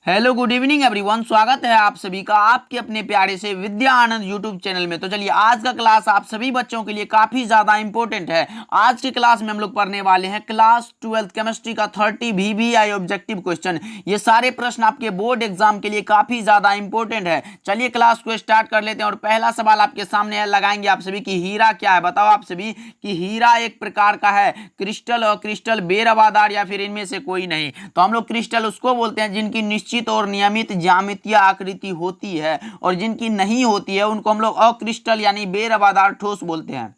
Hello good evening everyone, स्वागत है आप सभी का आपके अपने प्यारे से विद्या आनंद यूट्यूब चैनल में। तो चलिए, आज का क्लास आप सभी बच्चों के लिए काफी ज्यादा इंपॉर्टेंट है। आज की क्लास में हम लोग पढ़ने वाले हैं क्लास 12 केमिस्ट्री का 30 VBI ऑब्जेक्टिव क्वेश्चन। ये सारे प्रश्न आपके बोर्ड एग्जाम के लिए काफी ज्यादा इंपॉर्टेंट है। चलिए क्लास को स्टार्ट कर लेते हैं और पहला सवाल आपके सामने लगाएंगे आप सभी की हीरा क्या है। बताओ आप सभी कि हीरा एक प्रकार का है क्रिस्टल और क्रिस्टल बेरवादार या फिर इनमें से कोई नहीं। तो हम लोग क्रिस्टल उसको बोलते हैं जिनकी निश्चित और नियमित ज्यामितीय आकृति होती है, और जिनकी नहीं होती है उनको हम लोग अक्रिस्टल यानी बेरवादार ठोस बोलते हैं।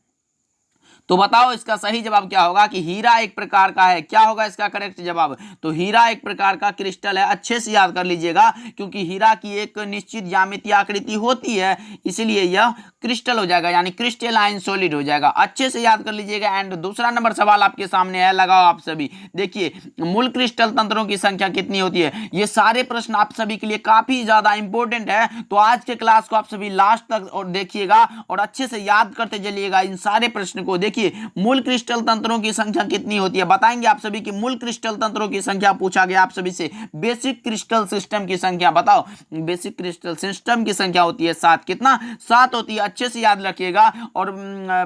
तो बताओ इसका सही जवाब क्या होगा कि हीरा एक प्रकार का है। क्या होगा इसका करेक्ट जवाब? तो हीरा एक प्रकार का क्रिस्टल है। अच्छे से याद कर लीजिएगा, क्योंकि हीरा की एक निश्चित ज्यामितीय आकृति होती है, इसलिए यह क्रिस्टल हो जाएगा यानी क्रिस्टलाइन सॉलिड हो जाएगा। अच्छे से याद कर लीजिएगा। एंड दूसरा नंबर सवाल आपके सामने है, लगाओ आप सभी। देखिए, मूल क्रिस्टल तंत्रों की संख्या कितनी होती है। ये सारे प्रश्न आप सभी के लिए काफी ज्यादा इंपॉर्टेंट है। तो आज के क्लास को आप सभी लास्ट तक और देखिएगा और अच्छे से याद करते चलिएगा इन सारे प्रश्न को। देखिए, मूल क्रिस्टल तंत्रों की संख्या कितनी होती है, बताएंगे आप सभी की मूल क्रिस्टल तंत्रों की संख्या पूछा गया आप सभी से। बेसिक क्रिस्टल सिस्टम की संख्या बताओ। बेसिक क्रिस्टल सिस्टम की संख्या होती है 7। कितना? 7 होती है। अच्छे से याद रखिएगा। और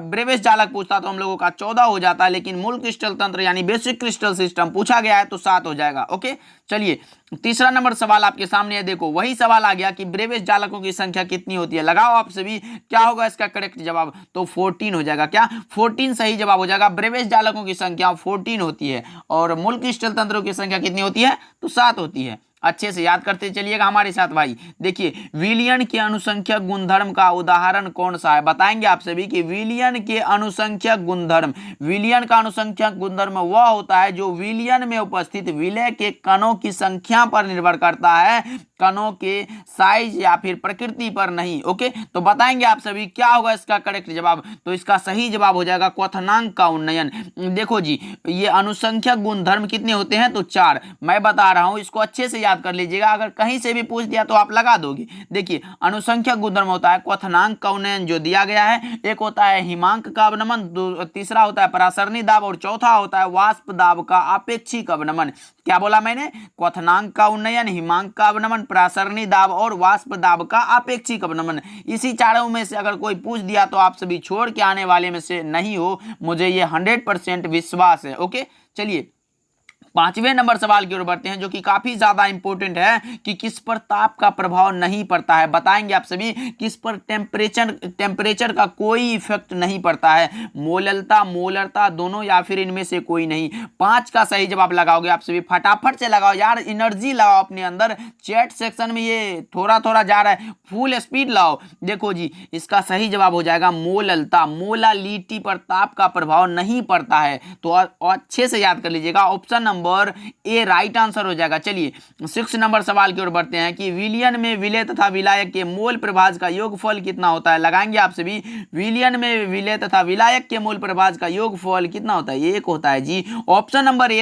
ब्रेविस जालक पूछता तो हम लोगों का 14 हो जाता है, लेकिन मूल क्रिस्टल तंत्र यानी बेसिक क्रिस्टल सिस्टम पूछा गया है तो 7 हो जाएगा। ओके, चलिए तीसरा नंबर सवाल आपके सामने है। देखो, वही सवाल आ गया कि ब्रेविस जालकों की संख्या कितनी होती है। लगाओ आप सभी, क्या होगा इसका करेक्ट जवाब? तो 14 हो जाएगा। क्या 14 सही जवाब हो जाएगा। ब्रेविस जालकों की संख्या 14 होती है और मूल क्रिस्टल तंत्रों की संख्या कितनी होती है? तो 7 होती है। अच्छे से याद करते चलिएगा हमारे साथ भाई। देखिए, विलियन के अनुसंख्यक गुणधर्म का उदाहरण कौन सा है, बताएंगे आप सभी कि विलियन के अनुसंख्यक गुणधर्म। विलियन का अनुसंख्यक गुणधर्म वह होता है जो विलियन में उपस्थित विलय के कणों की संख्या पर निर्भर करता है, कणों के साइज या फिर प्रकृति पर नहीं। ओके, तो बताएंगे आप सभी क्या होगा इसका करेक्ट जवाब? तो इसका सही जवाब हो जाएगा क्वथनांक का उन्नयन। देखो जी, ये अनुसंख्यक गुणधर्म कितने होते हैं? तो 4। मैं बता रहा हूं, इसको अच्छे से याद कर लीजिएगा। अगर कहीं से भी पूछ दिया तो आप लगा दोगे। देखिए, अनुसंख्यक गुणधर्म होता है क्वथनांक का उन्नयन जो दिया गया है, एक होता है हिमांक का अवनमन, तीसरा होता है परासरणी दाब और चौथा होता है वाष्प दाब का आपेक्षिक अवनमन। क्या बोला मैंने? क्वथनांक का उन्नयन, हिमांक का अवनमन, परासरणी दाब और वाष्प दाब का आपेक्षिक अवनमन। इसी चारों में से अगर कोई पूछ दिया तो आप सभी छोड़ के आने वाले में से नहीं हो, मुझे ये 100% विश्वास है। ओके, चलिए पांचवें नंबर सवाल की ओर बढ़ते हैं, जो कि काफी ज्यादा इंपॉर्टेंट है कि किस पर ताप का प्रभाव नहीं पड़ता है। बताएंगे आप सभी किस पर टेम्परेचर का कोई इफेक्ट नहीं पड़ता है। मोललता, मोलरता दोनों या फिर इनमें से कोई नहीं। 5 का सही जवाब लगाओगे आप सभी। फटाफट से लगाओ यार, एनर्जी लगाओ अपने अंदर। चैट सेक्शन में ये थोड़ा थोड़ा जा रहा है, फुल स्पीड लाओ। देखो जी, इसका सही जवाब हो जाएगा मोललता। मोलालिटी पर ताप का प्रभाव नहीं पड़ता है। तो अच्छे से याद कर लीजिएगा, option number A right answer हो जाएगा। चलिए 6 नंबर सवाल की ओर बढ़ते हैं कि विलियन में विलय तथा विलायक के मोल प्रभाज का योगफल कितना होता है। लगाएंगे आप सभी। विलियन में विलय तथा विलायक के मोल प्रभाज का योगफल कितना होता है? 1 होता है जी। Option number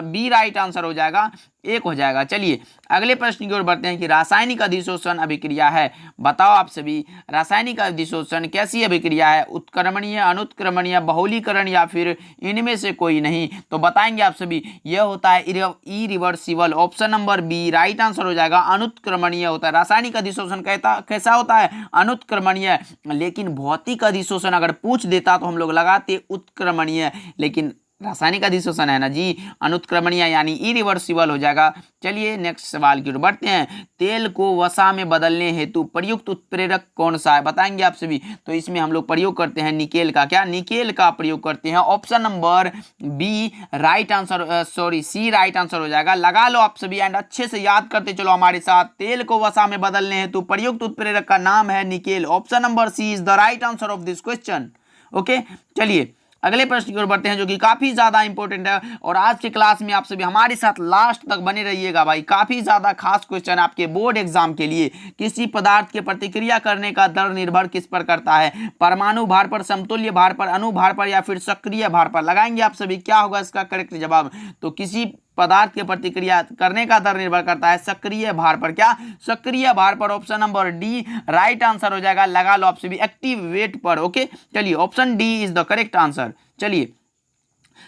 B right answer हो जाएगा, 1 हो जाएगा। चलिए अगले प्रश्न की ओर बढ़ते हैं कि रासायनिक अधिशोषण अभिक्रिया है। बताओ आप सभी, रासायनिक अधिशोषण कैसी अभिक्रिया है? उत्क्रमणीय, अनुत्क्रमणीय, बहुलीकरण या फिर इनमें से कोई नहीं। तो बताएंगे आप सभी, यह होता है irreversible. Option number B right answer हो जाएगा, अनुत्क्रमणीय होता है। रासायनिक अधिशोषण कैसा होता है? अनुत्क्रमणीय। लेकिन भौतिक अधिशोषण अगर पूछ देता तो हम लोग लगाते उत्क्रमणीय, लेकिन रासायनिक अधिशोषण है ना जी, अनुत्क्रमणीय यानी इरिवर्सिबल हो जाएगा। चलिए नेक्स्ट सवाल की ओर बढ़ते हैं। तेल को वसा में बदलने हेतु प्रयुक्त उत्प्रेरक कौन सा है? बताएंगे आप सभी। तो इसमें हम लोग प्रयोग करते हैं निकेल का। क्या? निकेल का प्रयोग करते हैं। Option number B right answer, C right answer हो जाएगा। लगा लो आप सभी एंड अच्छे से याद करते चलो हमारे साथ। तेल को वसा में बदलने हेतु प्रयुक्त उत्प्रेरक का नाम है nickel. Option number C is the right answer of this question. Okay, चलिए अगले प्रश्न की ओर बढ़ते हैं, जो कि काफी ज्यादा इंपॉर्टेंट है। और आज के क्लास में आप सभी हमारे साथ लास्ट तक बने रहिएगा भाई। काफी ज्यादा खास क्वेश्चन आपके बोर्ड एग्जाम के लिए। किसी पदार्थ के प्रतिक्रिया करने का दर निर्भर किस पर करता है? परमाणु भार पर, समतुल्य भार पर, अणु भार पर या फिर सक्रिय भार पर। लगाएंगे आप सभी, क्या होगा इसका करेक्ट जवाब? तो किसी पदार्थ के प्रतिक्रिया करने का दर निर्भर करता है सक्रिय भार पर। क्या? सक्रिय भार पर। Option number D right answer हो जाएगा। लगा लो आप सभी, एक्टिव वेट पर। ओके, चलिए option D is the correct answer. चलिए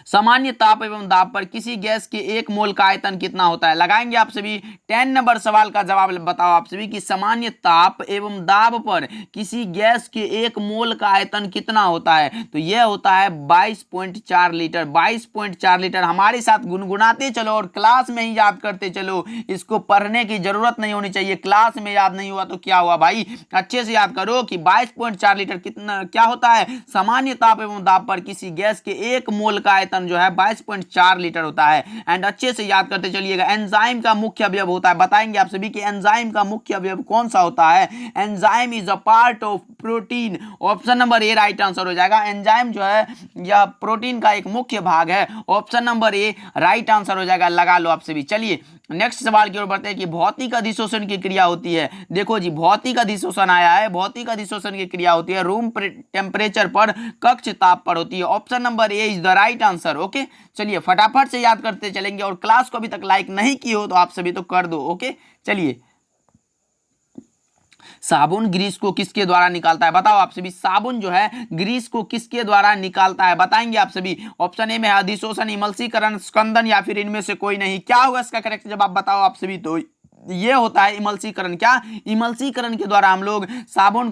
सामान्य ताप एवं दाब पर किसी गैस के एक मोल का आयतन कितना होता है? लगाएंगे आप सभी। 10 नंबर सवाल का जवाब बताओ आप सभी कि सामान्य ताप एवं दाब पर किसी गैस के एक मोल का आयतन कितना होता है? तो यह होता है 22.4 लीटर। 22.4 लीटर। हमारे साथ गुनगुनाते चलो और क्लास में ही याद करते चलो, इसको पढ़ने की जरूरत नहीं होनी चाहिए। क्लास में याद नहीं हुआ तो क्या हुआ भाई, अच्छे से याद करो कि 22.4 लीटर कितना क्या होता है? सामान्य ताप एवं दाब पर किसी गैस के एक मोल का आयतन जो है 22.4 लीटर होता है। एंड अच्छे से याद करते चलिएगा। एंजाइम का मुख्य अवयव होता है, बताएंगे आप सभी कि एंजाइम का मुख्य अवयव कौन सा होता है? Enzyme is a part of protein. Option number A right answer हो जाएगा। एंजाइम जो है यह प्रोटीन का एक मुख्य भाग है। Option number A right answer हो जाएगा, लगा लो आप सभी। चलिए नेक्स्ट सवाल की ओर बढ़ते हैं कि भौतिक अधिशोषण की क्रिया होती है। देखो जी, भौतिक अधिशोषण आया है। भौतिक अधिशोषण की क्रिया होती है रूम टेम्परेचर पर, कक्ष ताप पर होती है। Option number A is the right answer. Okay, चलिए फटाफट से याद करते चलेंगे और क्लास को अभी तक लाइक नहीं की हो तो आप सभी तो कर दो। ओके, चलिए साबुन ग्रीस को किसके द्वारा निकालता है? बताओ आप सभी, साबुन जो है ग्रीस को किसके द्वारा निकालता है? बताएंगे आप सभी। ऑप्शन ए में अधिशोषण, इमल्सीकरण, स्कंदन या फिर इनमें से कोई नहीं। क्या होगा इसका करेक्ट जवाब बताओ आप सभी। तो ये होता है इमल्सीकरण। क्या? इमल्सीकरण के द्वारा हम लोग साबुन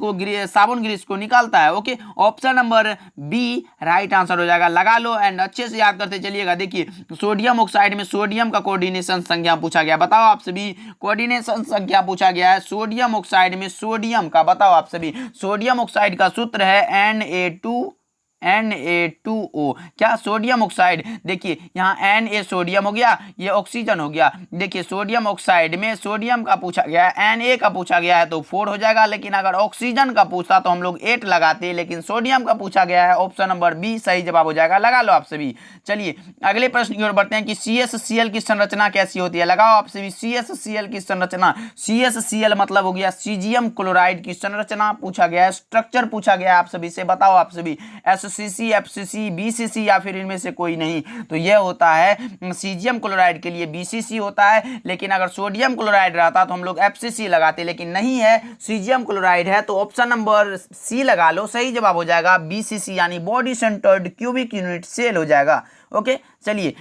ग्रीस को निकालता है। Okay, option number B right answer हो जाएगा, लगा लो एंड अच्छे से याद करते चलिएगा। देखिए सोडियम ऑक्साइड में सोडियम का कोऑर्डिनेशन संख्या पूछा गया, बताओ आप सभी। कोऑर्डिनेशन संख्या पूछा गया है सोडियम ऑक्साइड में सोडियम का, बताओ आप सभी। सोडियम ऑक्साइड का सूत्र है Na2O। क्या? Sodium oxide. देखिए यहाँ Na सोडियम हो गया, ये ऑक्सीजन हो गया। देखिए सोडियम ऑक्साइड में सोडियम का पूछा गया है, Na का पूछा गया है तो 4 हो जाएगा। लेकिन अगर ऑक्सीजन का पूछता तो हम लोग 8 लगाते, लेकिन सोडियम का पूछा गया है। ऑप्शन नंबर बी सही जवाब हो जाएगा, लगा लो आप सभी। चलिए अगले प्रश्न की ओर बढ़ते हैं कि CsCl की संरचना कैसी होती है? लगाओ आप सभी। CsCl की संरचना, CsCl मतलब हो गया सीजियम क्लोराइड की संरचना पूछा गया है, स्ट्रक्चर पूछा गया है आप सभी से, बताओ आप सभी। FCC, FCC, BCC या फिर इनमें से कोई नहीं। तो यह होता है सीजियम क्लोराइड के लिए BCC होता है। लेकिन अगर सोडियम क्लोराइड रहता तो हम लोग FCC लगाते, लेकिन नहीं है, सीजियम क्लोराइड है। तो ऑप्शन नंबर सी लगा लो, सही जवाब हो जाएगा BCC यानी body centred cubic unit cell हो जाएगा। ओके, चलिए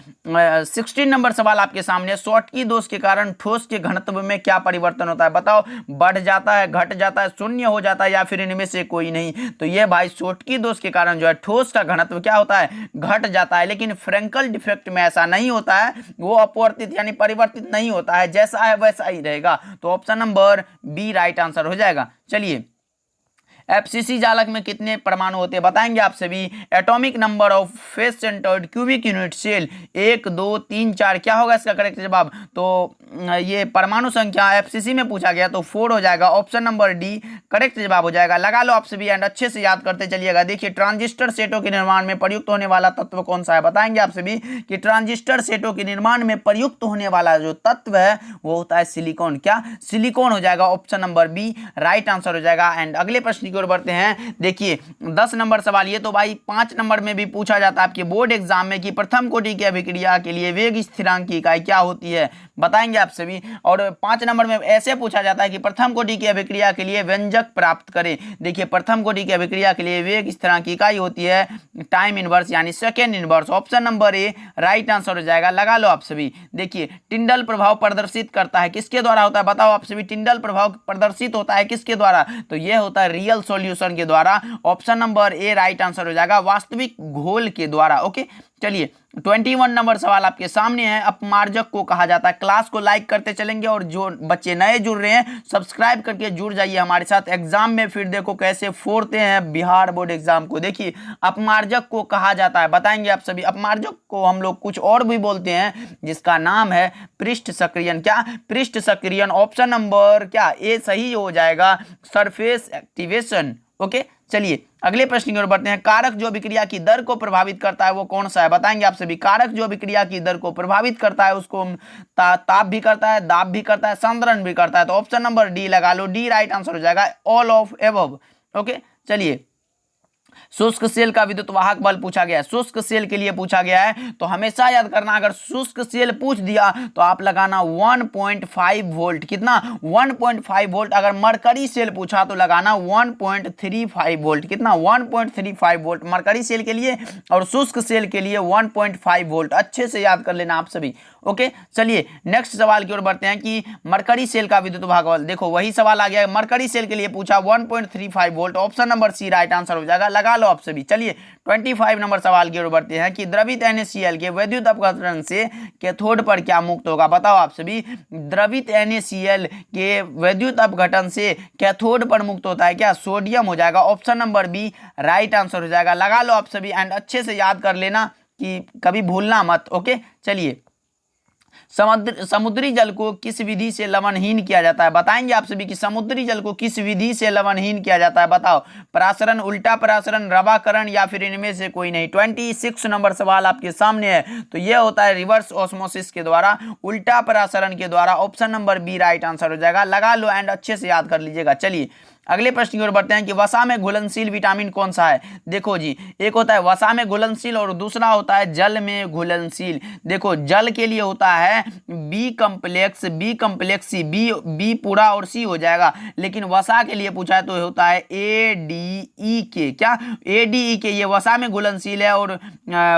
16 नंबर सवाल आपके सामने। शॉटकी दोष के कारण ठोस के घनत्व में क्या परिवर्तन होता है? बताओ, बढ़ जाता है, घट जाता है, शून्य हो जाता है या फिर इनमें से कोई नहीं। तो ये भाई शॉटकी दोष के कारण जो है ठोस का घनत्व क्या होता है? घट जाता है। लेकिन फ्रेंकल डिफेक्ट में ऐसा नहीं होता है, वो अपवर्तित यानी परिवर्तित नहीं होता है, जैसा है वैसा ही रहेगा। तो option number B right answer हो जाएगा। चलिए FCC जालक में कितने परमाणु होते हैं? बताएंगे आप सभी। Atomic number of face centred cubic unit cell 1 2 3 4। क्या होगा इसका करेक्ट जवाब? तो ये परमाणु संख्या FCC में पूछा गया तो 4 हो जाएगा। ऑप्शन नंबर डी करेक्ट जवाब हो जाएगा, लगा लो आप सभी एंड अच्छे से याद करते चलिएगा। देखिए ट्रांजिस्टर सेटों के निर्माण में प्रयुक्त होने वाला तत्व कौन सा है? बताएंगे आप सभी कि ट्रांजिस्टर सेटों के निर्माण में प्रयुक्त होने वाला जो तत्व है वो होता है सिलिकॉन। क्या? सिलिकॉन हो जाएगा, option number B right answer हो जाएगा। एंड अगले प्रश्न की ओर बढ़ते हैं। देखिए 10 नंबर सवाल, ये तो भाई 5 नंबर में भी पूछा जाता है आपके बोर्ड एग्जाम में कि प्रथम कोटि की अभिक्रिया के लिए वेग स्थिरांक की इकाई क्या होती है? बताएंगे आप सभी। और 5 नंबर में ऐसे पूछा जाता है कि प्रथम कोटि की अभिक्रिया के लिए व्यंजक प्राप्त करें। देखिए प्रथम कोटि की अभिक्रिया के लिए वेग स्थिरांक की इकाई होती है टाइम इनवर्स यानी second inverse. Option number A right answer हो जाएगा, लगा लो आप सभी। देखिए टिंडल प्रभाव प्रदर्शित करता है, किसके द्वारा होता है? बताओ आप सभी। टिंडल प्रभाव प्रदर्शित होता है किसके द्वारा? तो यह होता है रियल सॉल्यूशन के द्वारा। Option number A right answer हो जाएगा, वास्तविक घोल के द्वारा। ओके, चलिए 21 नंबर सवाल आपके सामने है। अपमार्जक को कहा जाता है। क्लास को लाइक करते चलेंगे और जो बच्चे नए जुड़ रहे हैं सब्सक्राइब करके जुड़ जाइए हमारे साथ। एग्जाम में फिर देखो कैसे फोड़ते हैं बिहार बोर्ड एग्जाम को। देखिए अपमार्जक को कहा जाता है, बताएंगे आप सभी। अपमार्जक को हम लोग कुछ और भी बोलते हैं जिसका नाम है पृष्ठ सक्रियन। क्या? पृष्ठ सक्रियन। ऑप्शन नंबर क्या ए सही हो जाएगा, सरफेस एक्टिवेशन। ओके, चलिए अगले प्रश्न की ओर बढ़ते हैं। कारक जो अभिक्रिया की दर को प्रभावित करता है वो कौन सा है? बताएंगे आप सभी। कारक जो अभिक्रिया की दर को प्रभावित करता है उसको ताप भी करता है, दाब भी करता है, सांद्रण भी करता है। तो ऑप्शन नंबर डी लगा लो, डी राइट आंसर हो जाएगा, ऑल ऑफ एबव। ओके, चलिए शुष्क सेल का विद्युत वाहक बल पूछा गया है, शुष्क सेल के लिए पूछा गया है। तो हमेशा याद करना, अगर शुष्क सेल पूछ दिया तो आप लगाना 1.5 वोल्ट। कितना? 1.5 वोल्ट। अगर मरकरी सेल पूछा तो लगाना 1.35 वोल्ट। कितना? 1.35 वोल्ट मरकरी सेल के लिए, और शुष्क सेल के लिए 1.5 वोल्ट। अच्छे से याद कर लेना आप सभी। ओके, चलिए नेक्स्ट सवाल की ओर बढ़ते हैं कि मरकरी सेल का विद्युत वाहक बल। देखो वही सवाल आ गया, मरकरी सेल के लिए पूछा 1.35 volt. Option number C right answer हो जाएगा, लगा लो आप सभी। चलिए 25 नंबर सवाल की ओर बढ़ते हैं कि द्रवित NaCl के विद्युत अपघटन से कैथोड पर क्या मुक्त होगा? बताओ आप सभी, द्रवित NaCl के विद्युत अपघटन से कैथोड पर मुक्त होता है क्या? सोडियम हो जाएगा। Option number B right answer हो जाएगा, लगा लो आप सभी। एंड अच्छे से याद कर लेना कि कभी भूलना मत। ओके, चलिए समुद्री जल को किस विधि से लवणहीन किया जाता है? बताएंगे आप सभी कि समुद्री जल को किस विधि से लवणहीन किया जाता है? बताओ, परासरण, उल्टा परासरण, रवाकरण या फिर इनमें से कोई नहीं। 26 नंबर सवाल आपके सामने है। तो यह होता है रिवर्स ऑस्मोसिस के द्वारा, उल्टा परासरण के द्वारा। Option number B right answer हो जाएगा, लगा लो एंड अच्छे से याद कर लीजिएगा। चलिए अगले प्रश्न की ओर बढ़ते हैं कि वसा में घुलनशील विटामिन कौन सा है? देखो जी, एक होता है वसा में घुलनशील और दूसरा होता है जल में घुलनशील। देखो जल के लिए होता है बी कम्प्लेक्स, बी कम्प्लेक्स सी, बी पूरा और सी हो जाएगा। लेकिन वसा के लिए पूछा है तो होता है ADE क्या? ADE ये वसा में घुलनशील है, और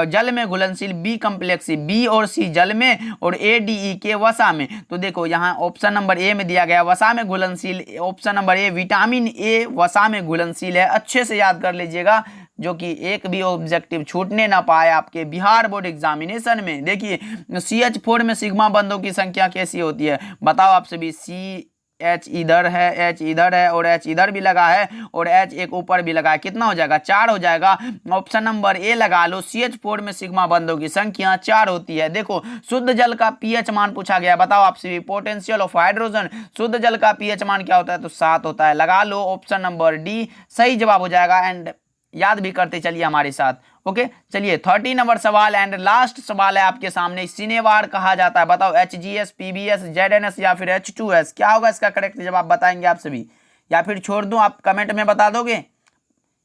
जल में घुलनशील बी कम्प्लेक्स सी, बी और सी जल में और ADE वसा में। तो देखो यहाँ ऑप्शन नंबर ए में दिया गया वसा में घुलनशील, option number A vitamin A वसा में घुलनशील है। अच्छे से याद कर लीजिएगा, जो कि एक भी ऑब्जेक्टिव छूटने ना पाए आपके बिहार बोर्ड एग्जामिनेशन में। देखिए CH4 में सिग्मा बंधों की संख्या कैसी होती है? बताओ आप सभी। CH इधर है, H इधर है और H इधर भी लगा है और H एक ऊपर भी लगा है। कितना हो जाएगा? 4 हो जाएगा। ऑप्शन नंबर ए लगा लो। CH4 में सिग्मा बंधों की संख्या 4 होती है। देखो शुद्ध जल का pH मान पूछा गया, बताओ आप सभी। पोटेंशियल ऑफ हाइड्रोजन, शुद्ध जल का pH मान क्या होता है? तो 7 होता है, लगा लो। ऑप्शन नंबर डी सही जवाब हो जाएगा। एंड याद भी करते चलिए हमारे साथ। ओके, चलिए 30 नंबर सवाल एंड लास्ट सवाल है आपके सामने। सिनेवार कहा जाता है, बताओ। HGS, PBS, ZNS या फिर H2S? क्या होगा इसका करेक्ट जवाब? बताएंगे आप सभी, या फिर छोड़ दूं? आप कमेंट में बता दोगे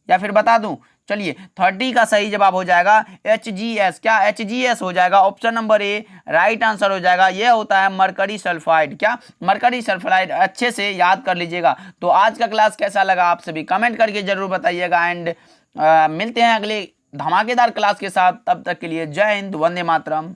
या फिर बता दूं? चलिए 30 का सही जवाब हो जाएगा HGS। क्या? HGS हो जाएगा। Option number A right answer हो जाएगा। यह होता है मरकरी सल्फाइड। क्या? Mercury sulphide. अच्छे से याद कर लीजिएगा। तो आज का क्लास कैसा लगा आप सभी कमेंट करके जरूर बताइएगा। एंड मिलते हैं अगले धमाकेदार क्लास के साथ। तब तक के लिए जय हिंद, वंदे मातरम।